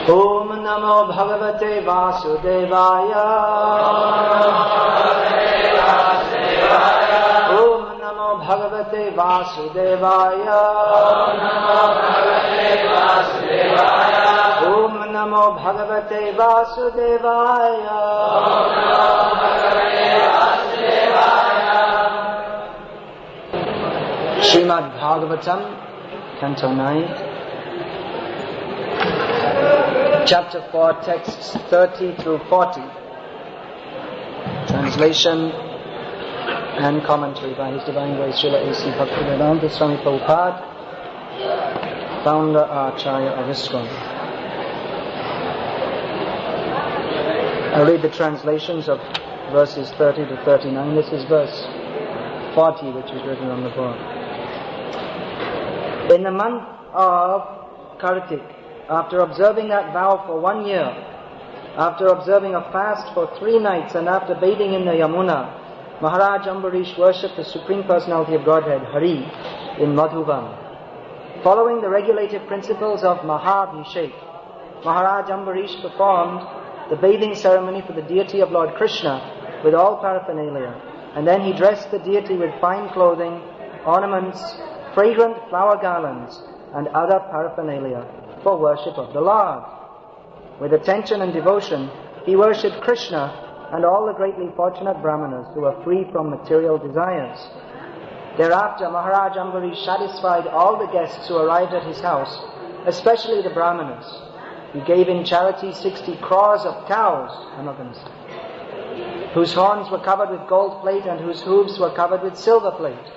Om Namo Bhagavate Vasudevaya. Om Namo Bhagavate Vasudevaya. Om Namo Bhagavate Vasudevaya. Srimad Bhagavatam, Canto 9, Chapter 4, texts 30 through 40. Translation and commentary by His Divine Grace Srila A.C. Bhakti Swami Prabhupada, founder Acharya of ISKCON. I read the translations of verses 30 to 39. This is verse 40, which is written on the board. In the month of Kartik, after observing that vow for 1 year, after observing a fast for 3 nights, and after bathing in the Yamuna, Maharaj Ambarish worshipped the Supreme Personality of Godhead, Hari, in Madhuban. Following the regulative principles of Mahabhishek, Maharaj Ambarish performed the bathing ceremony for the deity of Lord Krishna with all paraphernalia, and then he dressed the deity with fine clothing, ornaments, fragrant flower garlands, and other paraphernalia for worship of the Lord. With attention and devotion, he worshipped Krishna and all the greatly fortunate Brahmanas who were free from material desires. Thereafter, Maharaj Ambarish satisfied all the guests who arrived at his house, especially the Brahmanas. He gave in charity 60 crores of cows, whose horns were covered with gold plate and whose hooves were covered with silver plate.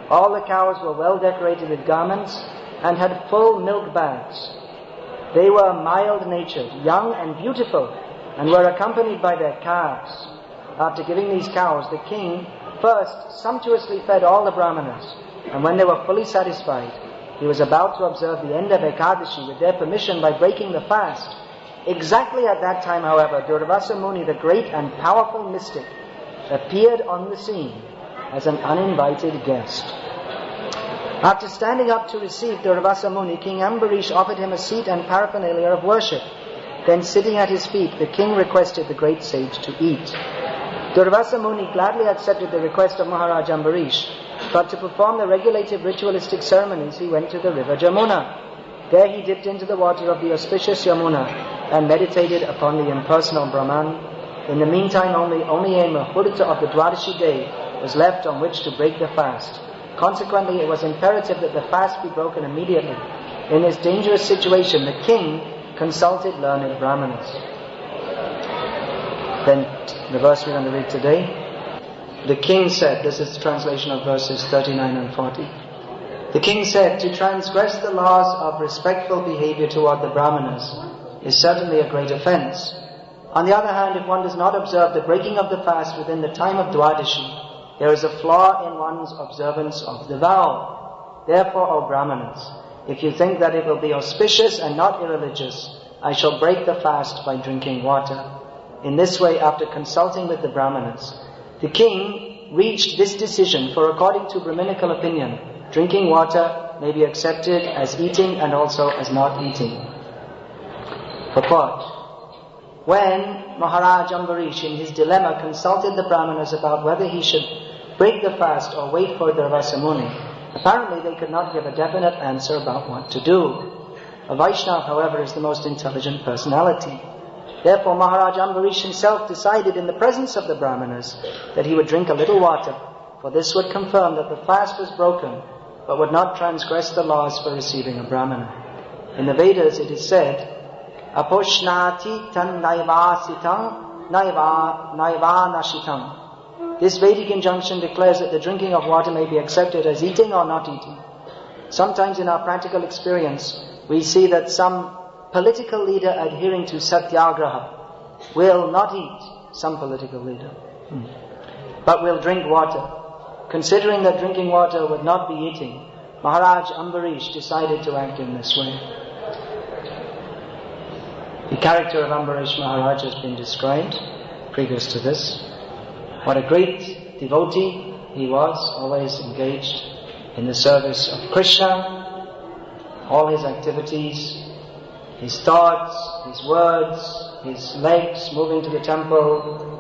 All the cows were well decorated with garments and had full milk bags. They were mild-natured, young and beautiful, and were accompanied by their calves. After giving these cows, the king first sumptuously fed all the Brahmanas, and when they were fully satisfied, he was about to observe the end of Ekadashi with their permission by breaking the fast. Exactly at that time, however, Durvasa Muni, the great and powerful mystic, appeared on the scene as an uninvited guest. After standing up to receive Durvasa Muni, King Ambarish offered him a seat and paraphernalia of worship. Then, sitting at his feet, the king requested the great sage to eat. Durvasa Muni gladly accepted the request of Maharaj Ambarish, but to perform the regulative ritualistic ceremonies, he went to the river Jamuna. There he dipped into the water of the auspicious Yamuna and meditated upon the impersonal Brahman. In the meantime, only a muhurta of the Dwadashi day was left on which to break the fast. Consequently, it was imperative that the fast be broken immediately. In this dangerous situation, the king consulted learned Brahmanas. Then, the verse we're going to read today. The king said, this is the translation of verses 39 and 40. The king said, to transgress the laws of respectful behavior toward the Brahmanas is certainly a great offense. On the other hand, if one does not observe the breaking of the fast within the time of Dwadashi, there is a flaw in one's observance of the vow. Therefore, O Brahmanas, if you think that it will be auspicious and not irreligious, I shall break the fast by drinking water. In this way, after consulting with the Brahmanas, the king reached this decision, for according to Brahminical opinion, drinking water may be accepted as eating and also as not eating. Purport. When Maharaj Ambarish in his dilemma consulted the Brahmanas about whether he should break the fast or wait for Durvasa Muni, apparently they could not give a definite answer about what to do. A Vaishnava, however, is the most intelligent personality. Therefore Maharaj Ambarish himself decided in the presence of the Brahmanas that he would drink a little water, for this would confirm that the fast was broken, but would not transgress the laws for receiving a Brahmana. In the Vedas it is said, Aposhnati tan naivasitam naivanashitam. This Vedic injunction declares that the drinking of water may be accepted as eating or not eating. Sometimes in our practical experience, we see that some political leader adhering to satyagraha will not eat, some political leader, but will drink water. Considering that drinking water would not be eating, Maharaj Ambarish decided to act in this way. The character of Ambarish Maharaj has been described previous to this. What a great devotee he was, always engaged in the service of Krishna. All his activities, his thoughts, his words, his legs moving to the temple,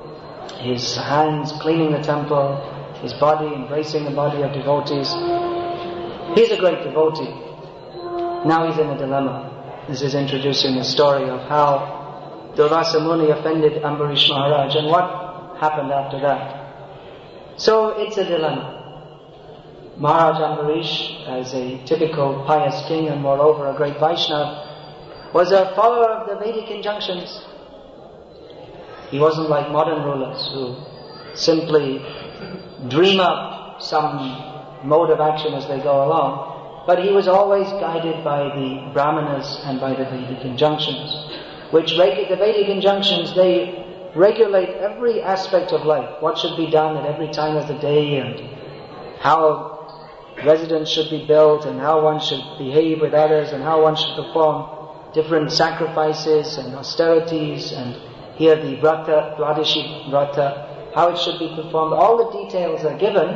his hands cleaning the temple, his body embracing the body of devotees. He's a great devotee. Now he's in a dilemma. This is introducing the story of how Durvasa Muni offended Ambarish Maharaj and what happened after that. So it's a dilemma. Maharaj Ambarish, as a typical pious king and moreover a great Vaishnava, was a follower of the Vedic injunctions. He wasn't like modern rulers who simply dream up some mode of action as they go along, but he was always guided by the Brahmanas and by the Vedic injunctions, which the Vedic injunctions, they regulate every aspect of life, what should be done at every time of the day, and how residence should be built, and how one should behave with others, and how one should perform different sacrifices and austerities, and here the vrata, Dwadashi vrata, how it should be performed. All the details are given,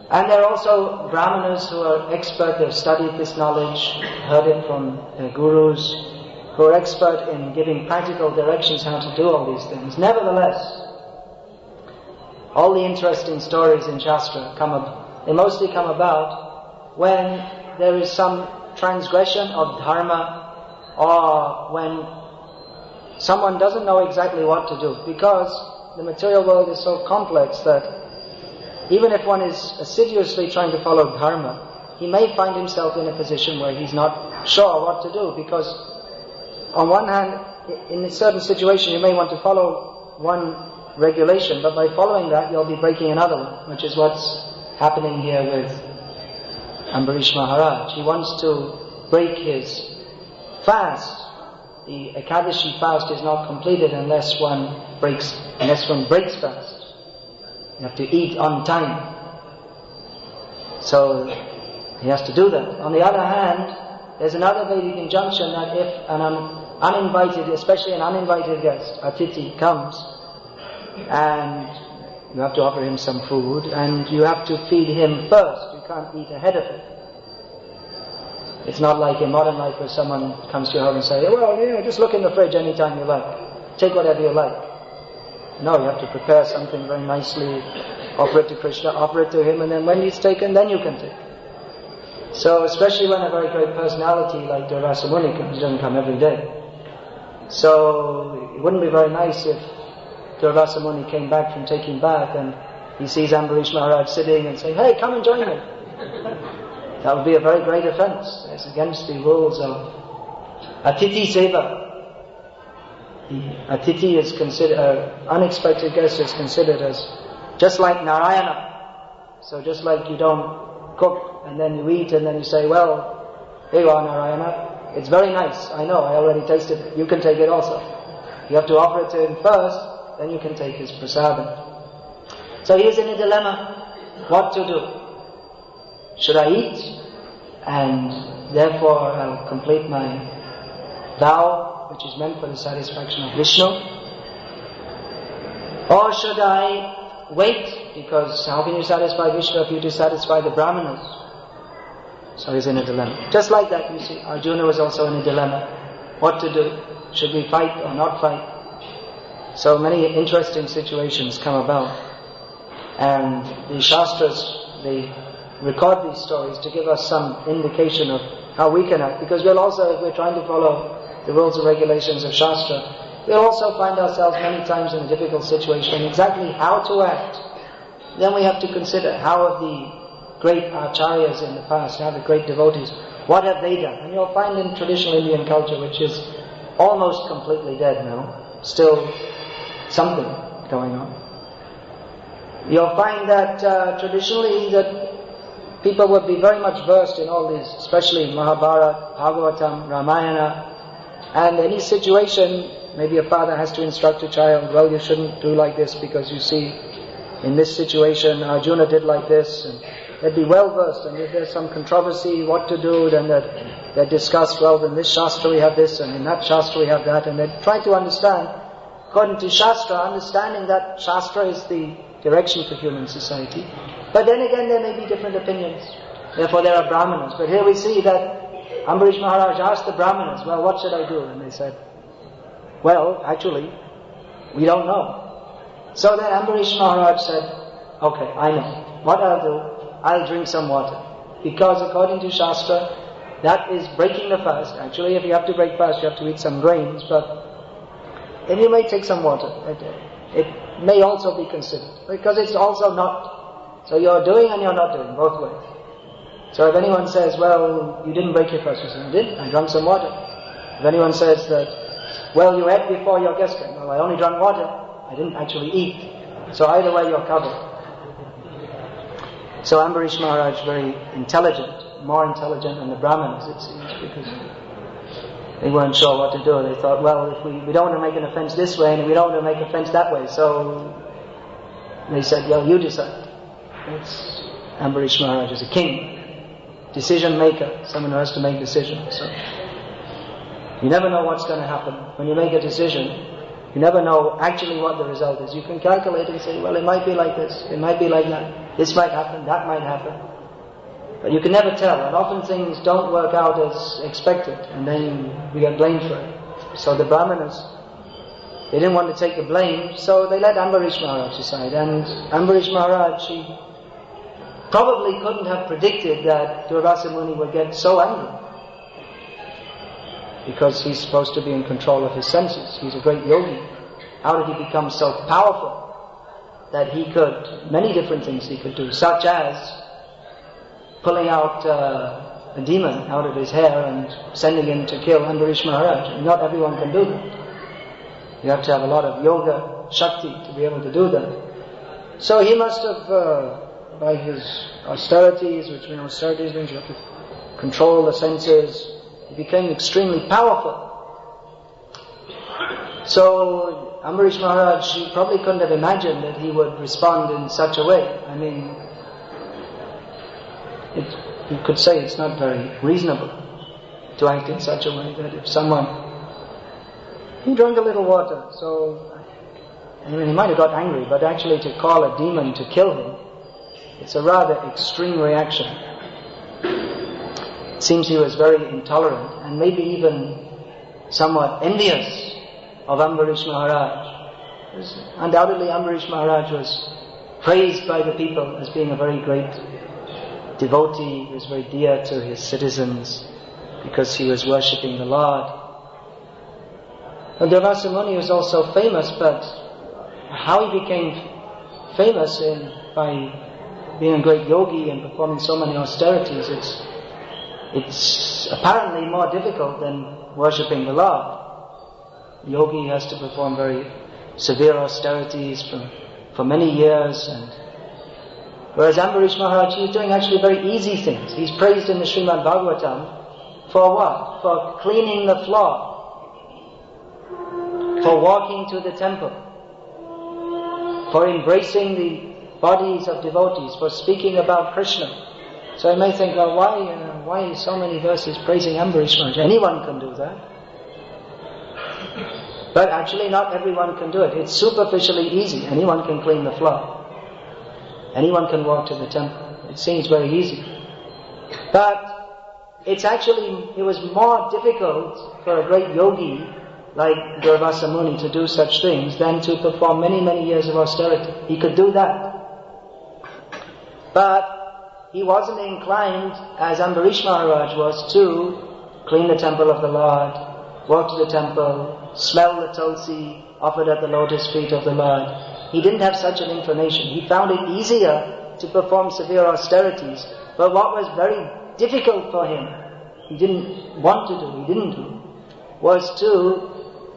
and there are also Brahmanas who are expert, they've studied this knowledge, heard it from their gurus, who are expert in giving practical directions how to do all these things. Nevertheless, all the interesting stories in Shastra they mostly come about when there is some transgression of dharma, or when someone doesn't know exactly what to do, because the material world is so complex that even if one is assiduously trying to follow dharma, he may find himself in a position where he's not sure what to do, because on one hand, in a certain situation you may want to follow one regulation, but by following that you'll be breaking another one, which is what's happening here with Ambarish Maharaj. He wants to break his fast. The Ekadashi fast is not completed unless one breaks fast. You have to eat on time. So he has to do that. On the other hand, there's another Vedic injunction that if an uninvited, especially an uninvited guest, Atiti, comes, and you have to offer him some food, and you have to feed him first. You can't eat ahead of him. It's not like in modern life where someone comes to your home and says, well, just look in the fridge anytime you like. Take whatever you like. No, you have to prepare something very nicely, offer it to Krishna, offer it to him, and then when he's taken, then you can take. So, especially when a very great personality like Durvasa Muni comes, he doesn't come every day. So, it wouldn't be very nice if Durvasa Muni came back from taking bath and he sees Ambarish Maharaj sitting and saying, hey, come and join me. That would be a very great offense. It's against the rules of Atiti Seva. The Atiti is considered, unexpected guest is considered as just like Narayana. So just like you don't cook and then you eat and then you say, well, here you are, Narayana. It's very nice. I know, I already tasted it. You can take it also. You have to offer it to him first, then you can take his prasadam. So he is in a dilemma. What to do? Should I eat? And therefore I'll complete my vow, which is meant for the satisfaction of Vishnu. Or should I wait? Because how can you satisfy Vishnu if you do satisfy the Brahmanas? So he's in a dilemma. Just like that, you see, Arjuna was also in a dilemma. What to do? Should we fight or not fight? So many interesting situations come about. And the Shastras, they record these stories to give us some indication of how we can act. Because we'll also, if we're trying to follow the rules and regulations of Shastra, we'll also find ourselves many times in a difficult situation, exactly how to act. Then we have to consider how have the great acharyas in the past, how the great devotees, what have they done? And you'll find in traditional Indian culture, which is almost completely dead now, still something going on. You'll find that traditionally that people would be very much versed in all these, especially Mahabharata, Bhagavatam, Ramayana, and any situation, maybe a father has to instruct a child, well, you shouldn't do like this because you see, in this situation, Arjuna did like this, and they'd be well versed, and if there's some controversy, what to do, then they'd discuss, well, in this Shastra we have this, and in that Shastra we have that, and they'd try to understand, according to Shastra, understanding that Shastra is the direction for human society. But then again, there may be different opinions. Therefore, there are Brahmanas. But here we see that Ambarish Maharaj asked the Brahmanas, well, what should I do? And they said, well, actually, we don't know. So then Ambarish Maharaj said, okay, I know. What I'll do, I'll drink some water. Because according to Shastra, that is breaking the fast. Actually, if you have to break fast, you have to eat some grains, but then you may take some water. It may also be considered. Because it's also not. So you're doing and you're not doing, both ways. So if anyone says, well, you didn't break your fast, you say, I did, I drank some water. If anyone says that, well, you ate before your guest came, well, I only drank water, I didn't actually eat. So either way, you're covered. So Ambarish Maharaj, very intelligent, more intelligent than the Brahmanas, it seems, because they weren't sure what to do. They thought, well, if we don't want to make an offense this way, and we don't want to make an offense that way, so they said, well, you decide. Ambarish Maharaj is a king, decision maker, someone who has to make decisions. So you never know what's going to happen. When you make a decision, you never know actually what the result is. You can calculate and say, well, it might be like this, it might be like that. This might happen, that might happen. But you can never tell, and often things don't work out as expected, and then we get blamed for it. So the Brahmanas, they didn't want to take the blame, so they let Ambarish Maharaj decide. And Ambarish Maharaj, he probably couldn't have predicted that Durvasa Muni would get so angry. Because he's supposed to be in control of his senses. He's a great yogi. How did he become so powerful that he could, many different things he could do, such as pulling out a demon out of his hair and sending him to kill Ambarish Maharaj. Not everyone can do that. You have to have a lot of yoga, shakti to be able to do that. So he must have, by his austerities, which austerities means you have to control the senses, he became extremely powerful. So Ambarish Maharaj, he probably couldn't have imagined that he would respond in such a way. I mean, you could say it's not very reasonable to act in such a way that if someone, he drank a little water, so I mean, he might have got angry, but actually to call a demon to kill him, it's a rather extreme reaction. It seems he was very intolerant and maybe even somewhat envious of Ambarish Maharaj. Undoubtedly Ambarish Maharaj was praised by the people as being a very great devotee. He was very dear to his citizens because he was worshipping the Lord. And Durvasa Muni was also famous, but how he became famous by being a great yogi and performing so many austerities, it's apparently more difficult than worshipping the Lord. Yogi has to perform very severe austerities for many years, and whereas Ambarish Maharaj, he was doing actually very easy things. He's praised in the Srimad Bhagavatam for what? For cleaning the floor, for walking to the temple, for embracing the bodies of devotees, for speaking about Krishna. So you may think, well, why so many verses praising Ambarish Maharaj? Anyone can do that. But actually not everyone can do it. It's superficially easy. Anyone can clean the floor. Anyone can walk to the temple. It seems very easy. But it was more difficult for a great yogi like Durvasa Muni to do such things than to perform many, many years of austerity. He could do that. But he wasn't inclined, as Ambarish Maharaj was, to clean the temple of the Lord, walk to the temple, smell the tulsi offered at the lotus feet of the Lord. He didn't have such an inclination. He found it easier to perform severe austerities. But what was very difficult for him, he didn't want to do, he didn't do, was to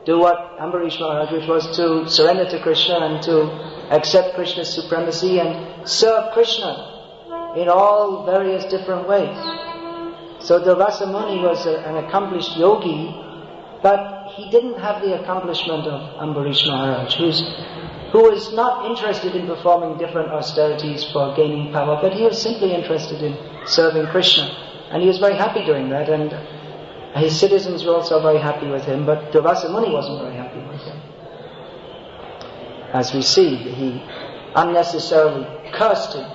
do what Ambarish Maharaj, which was to surrender to Krishna and to accept Krishna's supremacy and serve Krishna in all various different ways. So Durvasa Muni was an accomplished yogi, but he didn't have the accomplishment of Ambarish Maharaj, who was not interested in performing different austerities for gaining power, but he was simply interested in serving Krishna. And he was very happy doing that, and his citizens were also very happy with him, but Durvasa Muni wasn't very happy with him. As we see, he unnecessarily cursed him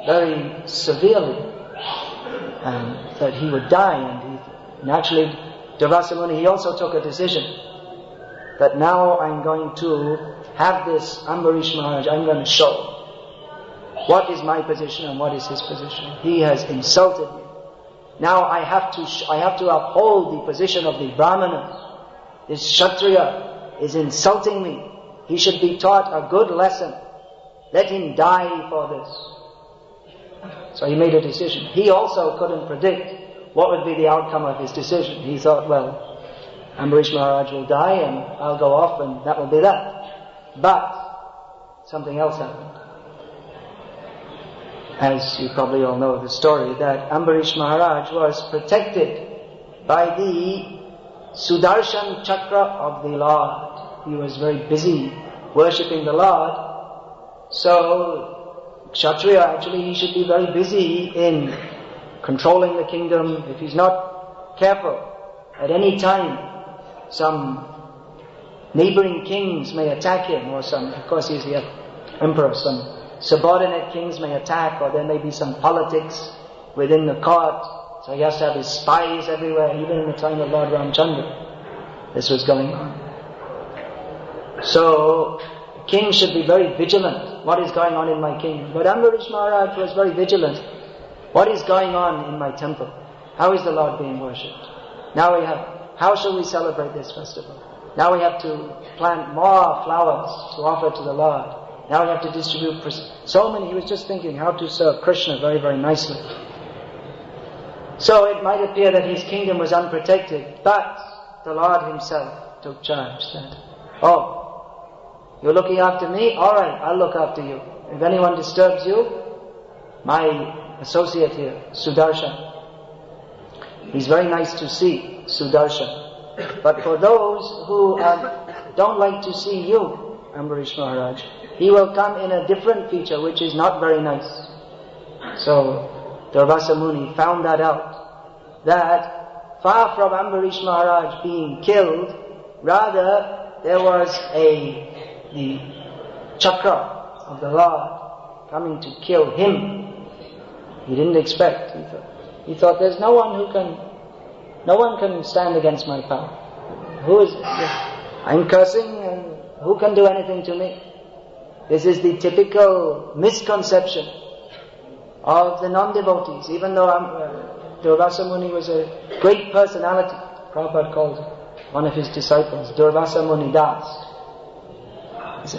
very severely, and that he would die, and Naturally, Durvasa Muni, he also took a decision that now I'm going to have this Ambarish Maharaj, I'm going to show what is my position and what is his position. He has insulted me. Now I have to uphold the position of the Brahmana. This Kshatriya is insulting me. He should be taught a good lesson. Let him die for this. So he made a decision. He also couldn't predict what would be the outcome of his decision. He thought, well, Ambarish Maharaj will die and I'll go off and that will be that. But something else happened. As you probably all know the story, that Ambarish Maharaj was protected by the Sudarshan Chakra of the Lord. He was very busy worshipping the Lord. So, Kshatriya, actually, he should be very busy in controlling the kingdom. If he's not careful, at any time, some neighboring kings may attack him, or of course he's the emperor, some subordinate kings may attack, or there may be some politics within the court. So he has to have his spies everywhere, even in the time of Lord Ramchandra. This was going on. So, kings should be very vigilant. What is going on in my kingdom? But Ambarish Maharaj was very vigilant. What is going on in my temple? How is the Lord being worshipped? Now how shall we celebrate this festival? Now we have to plant more flowers to offer to the Lord. Now we have to distribute so many. He was just thinking how to serve Krishna very, very nicely. So it might appear that his kingdom was unprotected, but the Lord himself took charge. Said, oh, you're looking after me? Alright, I'll look after you. If anyone disturbs you, my associate here, Sudarshan, he's very nice to see, Sudarshan. But for those who don't like to see you, Ambarish Maharaj, he will come in a different feature which is not very nice. So Durvasa Muni found that out, that far from Ambarish Maharaj being killed, rather there was the chakra of the Lord coming to kill him. He didn't expect. He thought there's no one can stand against my power. I'm cursing and who can do anything to me? This is the typical misconception of the non-devotees. Even though Durvasa Muni was a great personality, Prabhupada called one of his disciples Durvasa Muni Das.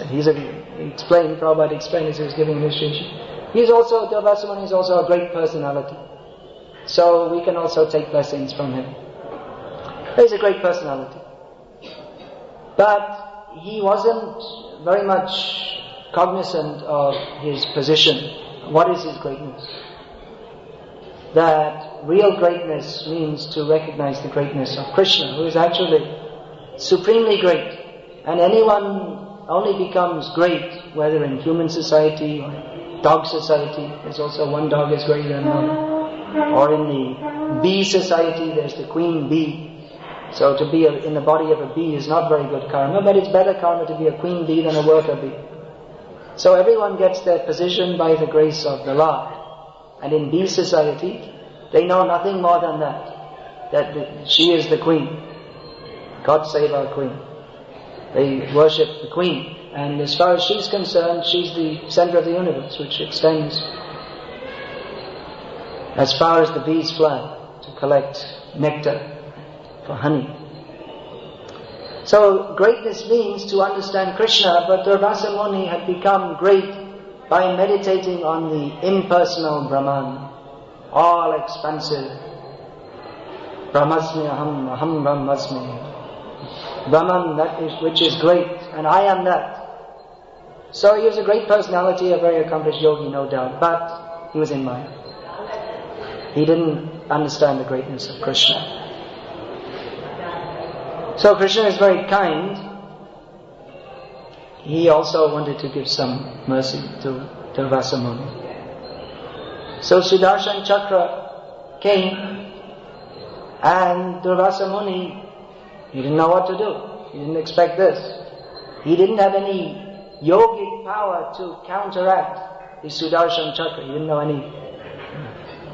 He explained, Prabhupada explained as he was giving initiation. Durvasa Muni is also a great personality. So we can also take blessings from him. He's a great personality. But he wasn't very much cognizant of his position. What is his greatness? That real greatness means to recognize the greatness of Krishna, who is actually supremely great. And anyone only becomes great, whether in human society or dog society. There's also one dog is greater than another. Or in the bee society, there's the queen bee. So to be in the body of a bee is not very good karma, but it's better karma to be a queen bee than a worker bee. So everyone gets their position by the grace of the Lord. And in bee society, they know nothing more than that she is the queen. God save our queen. They worship the queen. And as far as she's concerned, she's the center of the universe, which extends as far as the bees fly to collect nectar for honey. So greatness means to understand Krishna, but Durvasa Muni had become great by meditating on the impersonal Brahman, all expansive. Brahmasmi aham, aham brahmasmi. Brahman, which is great, and I am that. So he was a great personality, a very accomplished yogi, no doubt, but he was in Maya. He didn't understand the greatness of Krishna. So Krishna is very kind. He also wanted to give some mercy to Durvasa Muni. So Sudarshan Chakra came, and Durvasa Muni, he didn't know what to do. He didn't expect this. He didn't have any yogic power to counteract the Sudarshan Chakra. He didn't know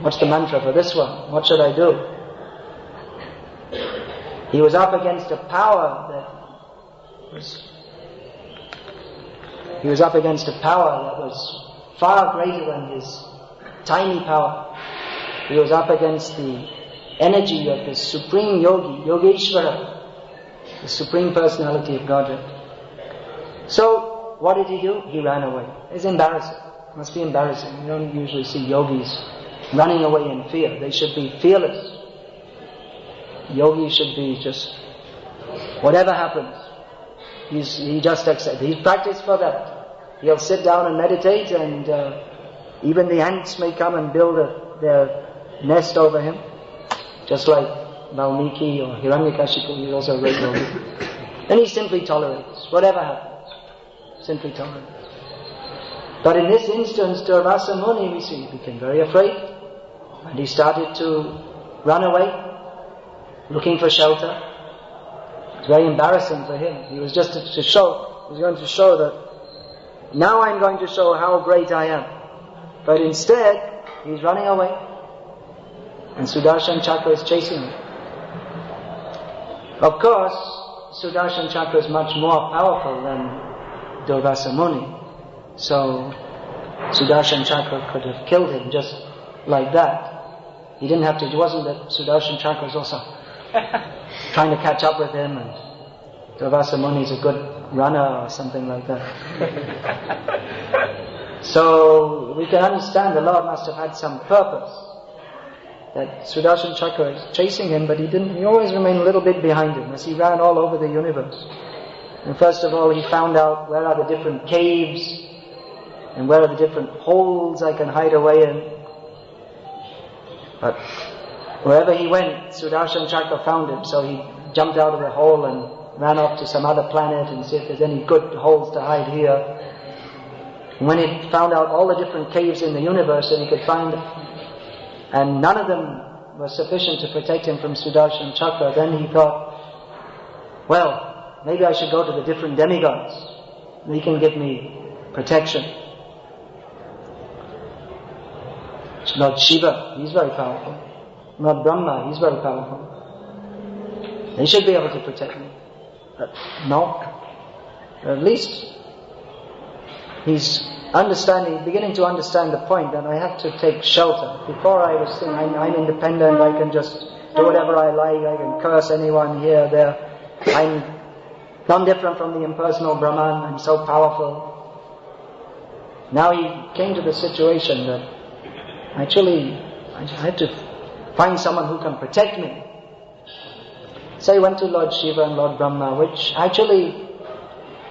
what's the mantra for this one? What should I do? He was up against a power that was far greater than his tiny power. He was up against the energy of the Supreme Yogi, Yogeshwara, the Supreme Personality of Godhead. So, what did he do? He ran away. It's embarrassing. It must be embarrassing. You don't usually see yogis running away in fear. They should be fearless. Yogi should be just, whatever happens, he just accepts. He's practiced for that. He'll sit down and meditate, and even the ants may come and build their nest over him, just like Valmiki or Hiranyakashipu. He's also a great yogi. And he simply tolerates whatever happens. Simply tolerates. But in this instance, Durvasa Muni, we see, became very afraid, and he started to run away, looking for shelter. It's very embarrassing for him. He was just he was going to show that, now I'm going to show how great I am. But instead, he's running away, and Sudarshan Chakra is chasing him. Of course, Sudarshan Chakra is much more powerful than Durvasa Muni. So, Sudarshan Chakra could have killed him just like that. He didn't have to, it wasn't that Sudarshan Chakra was also trying to catch up with him, and Durvasa Muni is a good runner or something like that. So we can understand the Lord must have had some purpose, that Sudarshan Chakra is chasing him, but he always remained a little bit behind him as he ran all over the universe. And first of all, he found out where are the different caves and where are the different holes I can hide away in. But wherever he went, Sudarshan Chakra found him, so he jumped out of the hole and ran off to some other planet and see if there's any good holes to hide here. And when he found out all the different caves in the universe that he could find, and none of them were sufficient to protect him from Sudarshan Chakra, then he thought, well, maybe I should go to the different demigods. They can give me protection. Lord Shiva, he's very powerful. Lord Brahma, he's very powerful. They should be able to protect me. But no. At least he's beginning to understand the point that I have to take shelter. Before I was thinking, I'm independent, I can just do whatever I like, I can curse anyone here, there. I'm none different from the impersonal Brahman, I'm so powerful. Now he came to the situation that actually I had to find someone who can protect me. So he went to Lord Shiva and Lord Brahma, which actually,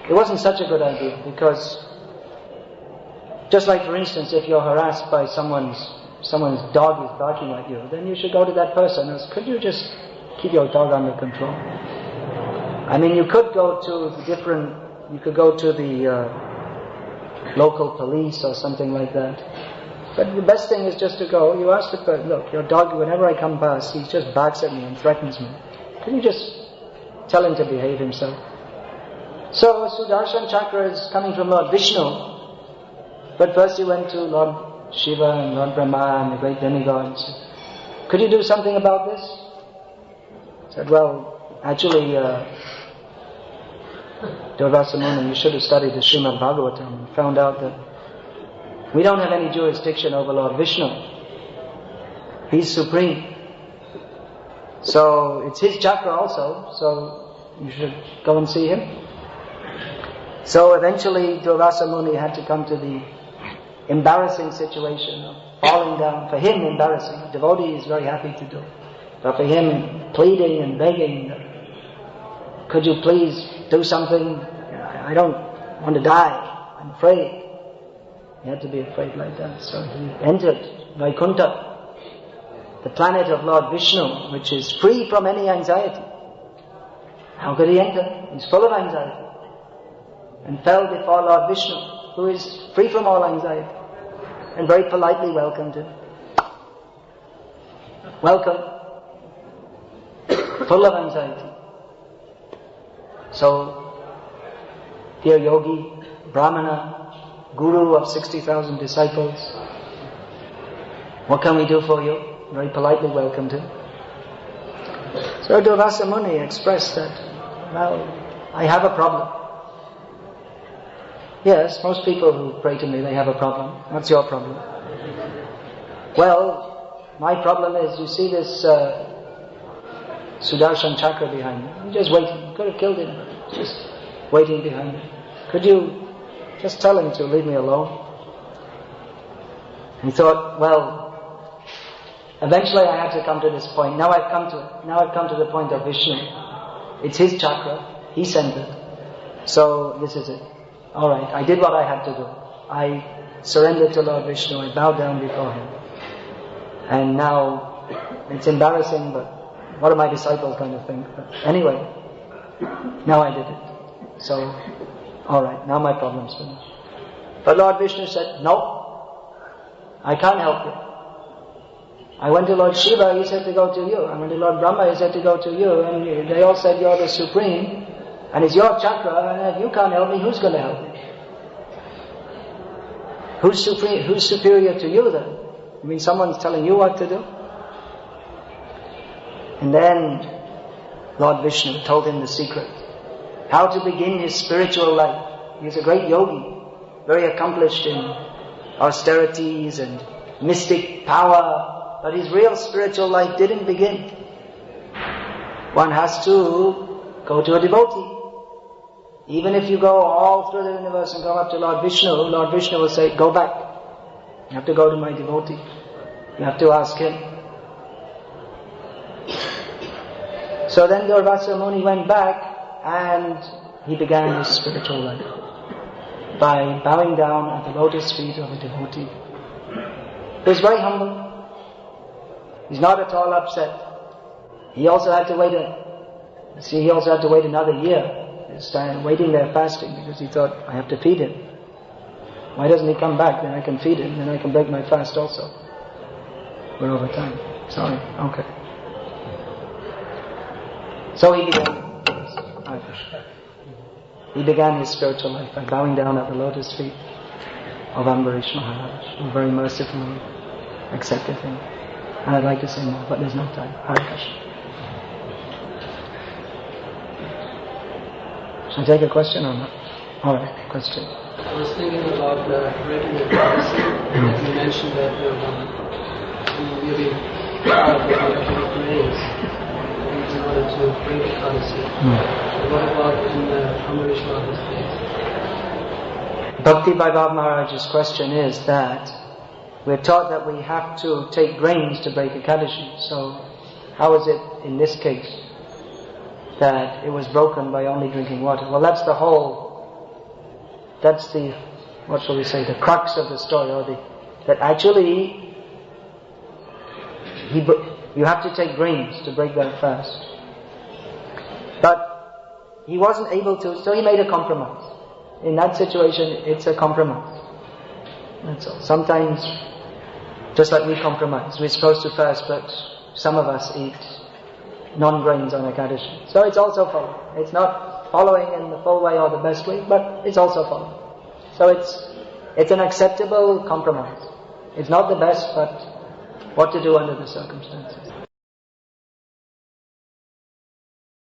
it wasn't such a good idea, because just like, for instance, if you're harassed by someone's dog is barking at you, then you should go to that person and ask, could you just keep your dog under control? I mean, you could go to the local police or something like that. But the best thing is just to go, you ask the person, look, your dog, whenever I come past, he just barks at me and threatens me. Can you just tell him to behave himself? So Sudarshan Chakra is coming from Lord Vishnu. But first he went to Lord Shiva and Lord Brahma and the great demigods. Could you do something about this? He said, well, actually, Durvasa Muni, you should have studied the Srimad Bhagavatam and found out that we don't have any jurisdiction over Lord Vishnu. He's supreme. So it's his chakra also, so you should go and see him. So eventually Durvasa Muni had to come to the embarrassing situation of falling down. For him, embarrassing. A devotee is very happy to do. But for him, pleading and begging, could you please do something? I don't want to die. I'm afraid. He had to be afraid like that. So he entered Vaikuntha, the planet of Lord Vishnu, which is free from any anxiety. How could he enter? He's full of anxiety. And fell before Lord Vishnu, who is free from all anxiety, and very politely welcomed him. Welcome. Full of anxiety. So, dear yogi, brahmana, guru of 60,000 disciples, what can we do for you? Very politely welcomed him. So Durvasa Muni expressed that, well, I have a problem. Yes, most people who pray to me, they have a problem. What's your problem? Well, my problem is, you see this Sudarshan Chakra behind me? He's just waiting. You could have killed him. He's just waiting behind me. Could you just tell him to leave me alone? He thought, well, eventually I had to come to this point. Now I've come to it. Now I've come to the point of Vishnu. It's his chakra. He sent it. So this is it. Alright, I did what I had to do. I surrendered to Lord Vishnu. I bowed down before him. And now, it's embarrassing, but what are my disciples going to think? But anyway, now I did it. So, alright, now my problem's finished. But Lord Vishnu said, no, I can't help you. I went to Lord Shiva, he said to go to you. I went to Lord Brahma, he said to go to you. And they all said you're the supreme, and it's your chakra, and if you can't help me, who's going to help me? Who's superior to you then? I mean, someone's telling you what to do? And then Lord Vishnu told him the secret. How to begin his spiritual life. He's a great yogi, very accomplished in austerities and mystic power, but his real spiritual life didn't begin. One has to go to a devotee. Even if you go all through the universe and go up to Lord Vishnu will say, go back. You have to go to my devotee. You have to ask him. So then Durvasa Muni went back and he began his spiritual life by bowing down at the lotus feet of a devotee. He was very humble. He's not at all upset. He also had to wait another year. He was waiting there fasting because he thought, I have to feed him. Why doesn't he come back? Then I can feed him, then I can break my fast also. We're over time. Sorry. Okay. So he began his spiritual life by bowing down at the lotus feet of Ambarish Maharaj, who very mercifully accepted him. And I'd like to say more, but there's no time. Hare Krishna. Shall I take a question or not? Alright, question. I was thinking about breaking the prophecy. You mentioned that really part of the grace in order to break the prophecy. What about in Ambarish Maharaj's case? Bhakti Vaibhav Maharaj's question is that we're taught that we have to take grains to break Ekadashi. So how is it in this case that it was broken by only drinking water? Well, that's the what shall we say, the crux of the story, that actually you have to take grains to break that fast. But he wasn't able to, so he made a compromise. In that situation, it's a compromise. That's all. Sometimes, just like we compromise, we're supposed to fast, but some of us eat non-grains on Ekadashi. So it's also following. It's not following in the full way or the best way, but it's also following. So it's an acceptable compromise. It's not the best, but what to do under the circumstances.